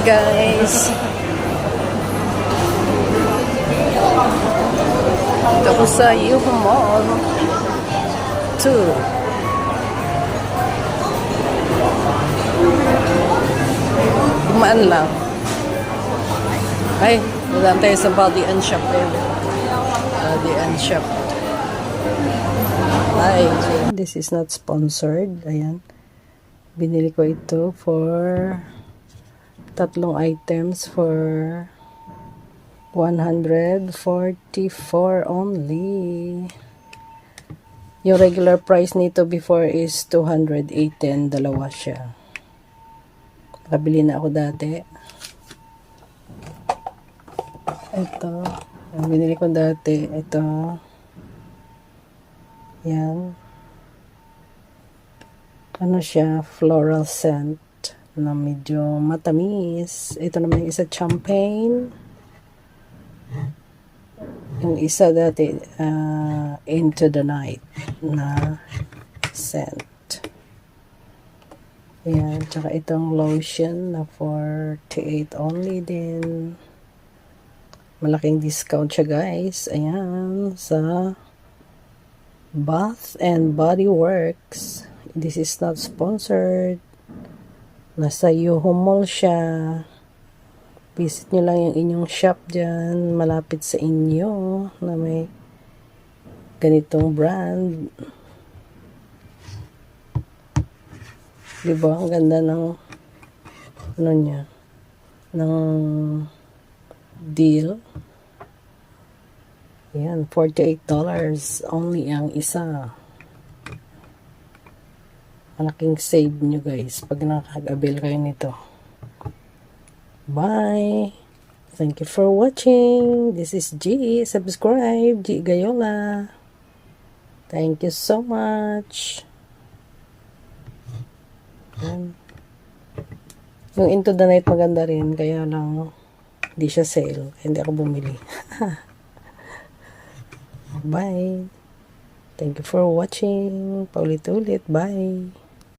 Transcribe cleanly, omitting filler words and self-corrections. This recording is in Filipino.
guys. Ito ko sa Yuhu Mall 2. Kumaan lang. Ay, nadaan tayo sa Body and Shop. Body and Shop. Bye. This is not sponsored. Ayan. Binili ko ito for 3 items for 144 only. Yung regular price nito before is 218. Dalawa siya. Nakabili na ako dati. Ito. Ang binili ko dati. Ito. Yan. Ano siya? Floral scent na medyo matamis. Ito naman yung isa champagne. Yung isa dati Into the Night na scent. Ayan. Tsaka itong lotion na 48 only din. Malaking discount siya guys. Ayan. Sa Bath and Body Works. This is not sponsored. Nasa Yuhu Mall siya. Visit nyo lang yung inyong shop dyan. Malapit sa inyo. Na may ganitong brand. Diba? Ang ganda ng ano niya. Ng deal. Ayan. $48 only ang isa. Malaking save nyo guys pag nakakag-avail kayo nito. Bye! Thank you for watching. This is G. Subscribe. G Gayola. Thank you so much. Yung Into the Night maganda rin. Kaya lang hindi siya sale. Hindi ako bumili. Bye! Thank you for watching. Paulit-ulit. Bye!